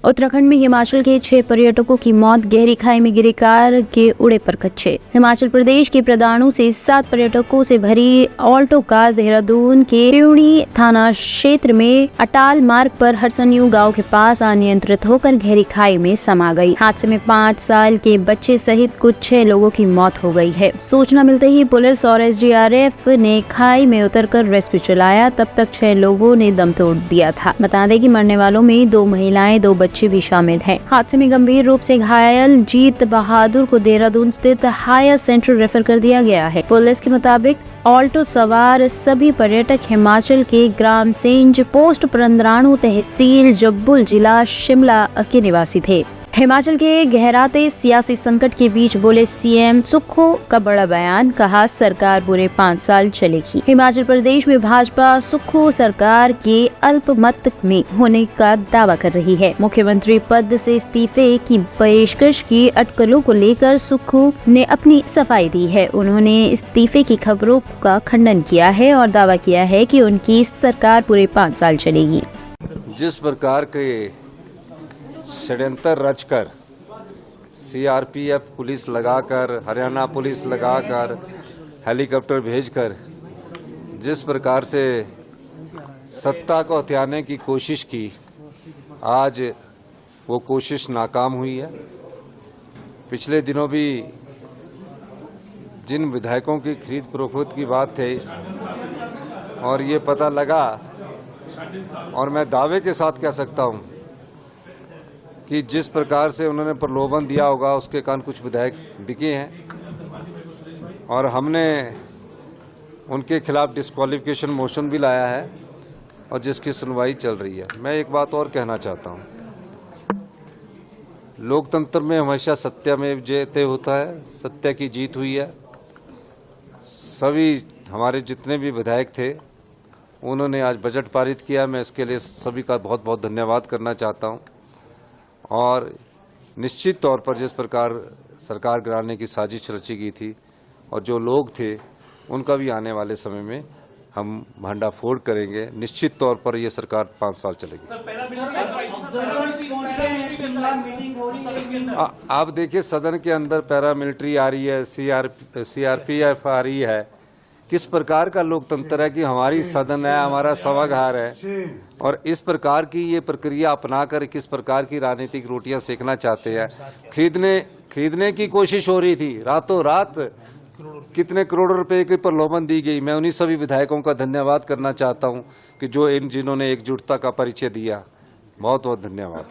उत्तराखंड में हिमाचल के 6 पर्यटकों की मौत, गहरी खाई में गिरी कार के उड़े पर कच्चे। हिमाचल प्रदेश के प्रदाणु से 7 पर्यटकों से भरी ऑल्टो कार देहरादून के त्रिवेणी थाना क्षेत्र में अटाल मार्ग पर हरसन्यू गांव के पास अनियंत्रित होकर गहरी खाई में समा गई। हादसे में 5 साल के बच्चे सहित कुछ 6 लोगों की मौत हो गई है। सूचना मिलते ही पुलिस और SDRF ने खाई में उतरकर रेस्क्यू चलाया। तब तक 6 लोगों ने दम तोड़ दिया था। बता दें कि मरने वालों में 2 महिलाएं, 2 बच्चे भी शामिल हैं। हादसे में गंभीर रूप से घायल जीत बहादुर को देहरादून स्थित हायर सेंटर रेफर कर दिया गया है। पुलिस के मुताबिक ऑल्टो सवार सभी पर्यटक हिमाचल के ग्राम सेंज, पोस्ट प्रंद्राणु, तहसील जब्बुल, जिला शिमला के निवासी थे। हिमाचल के गहराते सियासी संकट के बीच बोले CM सुक्खू का बड़ा बयान, कहा सरकार पूरे 5 साल चलेगी। हिमाचल प्रदेश में भाजपा सुक्खू सरकार के अल्पमत में होने का दावा कर रही है। मुख्यमंत्री पद से इस्तीफे की पेशकश की अटकलों को लेकर सुक्खू ने अपनी सफाई दी है। उन्होंने इस्तीफे की खबरों का खंडन किया है और दावा किया है कि उनकी सरकार पूरे 5 साल चलेगी। जिस प्रकार के षड्यंत्र रचकर CRPF पुलिस लगाकर, हरियाणा पुलिस लगाकर, हेलीकॉप्टर भेजकर जिस प्रकार से सत्ता को हथियाने की कोशिश की, आज वो कोशिश नाकाम हुई है। पिछले दिनों भी जिन विधायकों की खरीद फरोख्त की बात थी और ये पता लगा, और मैं दावे के साथ कह सकता हूँ कि जिस प्रकार से उन्होंने प्रलोभन दिया होगा, उसके कारण कुछ विधायक बिके हैं और हमने उनके खिलाफ डिस्क्वालिफिकेशन मोशन भी लाया है और जिसकी सुनवाई चल रही है। मैं एक बात और कहना चाहता हूँ, लोकतंत्र में हमेशा सत्यमेव जयते होता है, सत्य की जीत हुई है। सभी हमारे जितने भी विधायक थे उन्होंने आज बजट पारित किया। मैं इसके लिए सभी का बहुत बहुत धन्यवाद करना चाहता हूँ और निश्चित तौर पर जिस प्रकार सरकार गिराने की साजिश रची गई थी और जो लोग थे उनका भी आने वाले समय में हम भंडाफोड़ करेंगे। निश्चित तौर पर ये सरकार 5 साल चलेगी। आप देखिए, सदन के अंदर पैरामिलिट्री आ रही है, CRPF आ रही है। किस प्रकार का लोकतंत्र है कि हमारी सदन है, हमारा सभागार है और इस प्रकार की ये प्रक्रिया अपनाकर किस प्रकार की राजनीतिक रोटियां सेकना चाहते हैं। खरीदने की कोशिश हो रही थी, रातों रात कितने करोड़ों रुपए की प्रलोभन दी गई। मैं उन्हीं सभी विधायकों का धन्यवाद करना चाहता हूं कि जो जिन्होंने एकजुटता का परिचय दिया। बहुत बहुत धन्यवाद।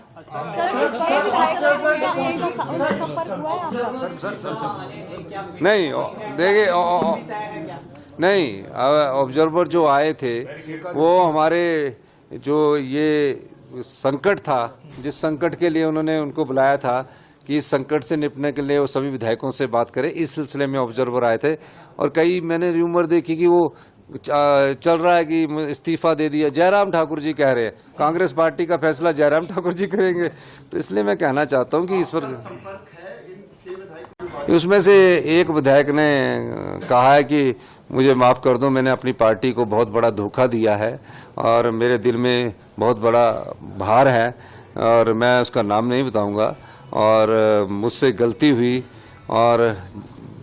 नहीं देखिए, नहीं, ऑब्जर्वर जो आए थे वो हमारे जो ये संकट था, जिस संकट के लिए उन्होंने उनको बुलाया था कि इस संकट से निपटने के लिए वो सभी विधायकों से बात करें, इस सिलसिले में ऑब्जर्वर आए थे। और कई मैंने र्यूमर देखी कि वो चल रहा है कि इस्तीफा दे दिया। जयराम ठाकुर जी कह रहे हैं कांग्रेस पार्टी का फैसला जयराम ठाकुर जी करेंगे। तो इसलिए मैं कहना चाहता हूं कि इस पर उसमें से एक विधायक ने कहा है कि मुझे माफ़ कर दो, मैंने अपनी पार्टी को बहुत बड़ा धोखा दिया है और मेरे दिल में बहुत बड़ा भार है और मैं उसका नाम नहीं बताऊंगा और मुझसे गलती हुई और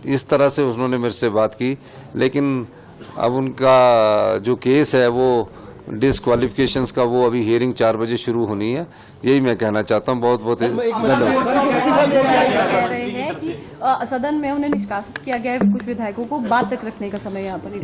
इस तरह से उन्होंने मेरे से बात की। लेकिन अब उनका जो केस है वो डिस्क्वालिफिकेशंस का, वो अभी हियरिंग 4 बजे शुरू होनी है। यही मैं कहना चाहता हूँ। बहुत बहुत धन्यवाद। सदन में उन्हें निष्कासित किया गया है, कुछ विधायकों को बात तक रखने का समय यहाँ पर।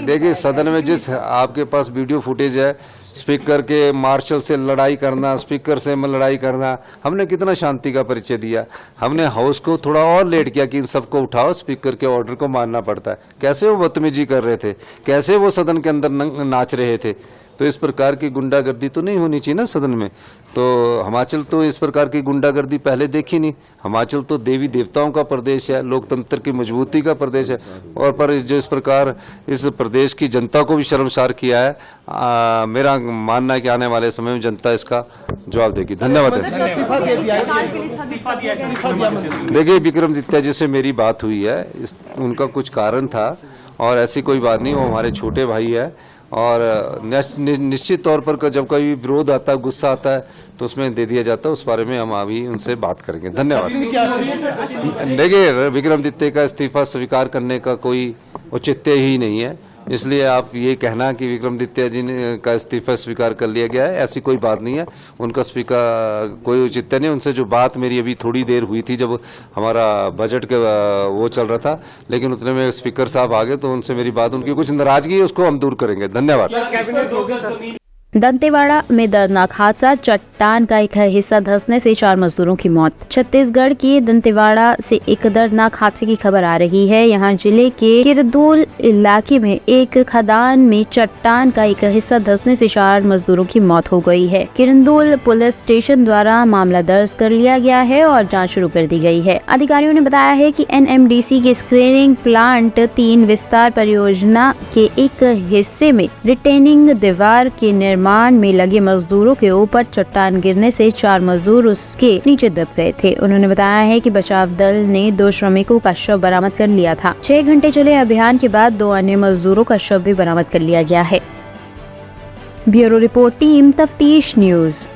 देखिए सदन में जिस आपके पास वीडियो फुटेज है, स्पीकर के मार्शल से लड़ाई करना, स्पीकर से लड़ाई करना, हमने कितना शांति का परिचय दिया। हमने हाउस को थोड़ा और लेट किया कि इन सबको उठाओ, स्पीकर के ऑर्डर को मानना पड़ता है। कैसे वो बदतमीजी कर रहे थे, कैसे वो सदन के अंदर नाच रहे थे। तो इस प्रकार की गुंडागर्दी तो नहीं होनी चाहिए ना सदन में। तो हिमाचल तो इस प्रकार की गुंडागर्दी पहले देखी नहीं। हिमाचल तो देवी देवताओं का प्रदेश है, लोकतंत्र की मजबूती का प्रदेश है और पर जो इस प्रकार इस प्रदेश की जनता को भी शर्मसार किया है। मेरा मानना है कि आने वाले समय में जनता इसका जवाब देगी। धन्यवाद। देखिए, विक्रमादित्य जी से मेरी बात हुई है, उनका कुछ कारण था और ऐसी कोई बात नहीं। वो हमारे छोटे भाई है और निश्चित तौर पर जब कोई विरोध आता है, गुस्सा आता है, तो उसमें दे दिया जाता है। उस बारे में हम अभी उनसे बात करेंगे। धन्यवाद। देखिए, विक्रमादित्य का इस्तीफा स्वीकार करने का कोई औचित्य ही नहीं है, इसलिए आप ये कहना कि विक्रमादित्य जी ने का इस्तीफा स्वीकार कर लिया गया है, ऐसी कोई बात नहीं है। उनका स्वीकार कोई औचित्य नहीं। उनसे जो बात मेरी अभी थोड़ी देर हुई थी जब हमारा बजट के वो चल रहा था, लेकिन उतने में स्पीकर साहब आ गए, तो उनसे मेरी बात, उनकी कुछ नाराजगी है, उसको हम दूर करेंगे। धन्यवाद। दंतेवाड़ा में दर्दनाक हादसा, चट्टान का एक हिस्सा धंसने से 4 मजदूरों की मौत। छत्तीसगढ़ के दंतेवाड़ा से एक दर्दनाक हादसे की खबर आ रही है। यहां जिले के किरदुल इलाके में एक खदान में चट्टान का एक हिस्सा धंसने से 4 मजदूरों की मौत हो गई है। किरदुल पुलिस स्टेशन द्वारा मामला दर्ज कर लिया गया है और जाँच शुरू कर दी गई है। अधिकारियों ने बताया है कि NMDC के स्क्रीनिंग प्लांट 3 विस्तार परियोजना के एक हिस्से में रिटेनिंग दीवार के निर्माण में लगे मजदूरों के ऊपर चट्टान गिरने से 4 मजदूर उसके नीचे दब गए थे। उन्होंने बताया है कि बचाव दल ने 2 श्रमिकों का शव बरामद कर लिया था। 6 घंटे चले अभियान के बाद 2 अन्य मजदूरों का शव भी बरामद कर लिया गया है। ब्यूरो रिपोर्ट, टीम तफ्तीश न्यूज।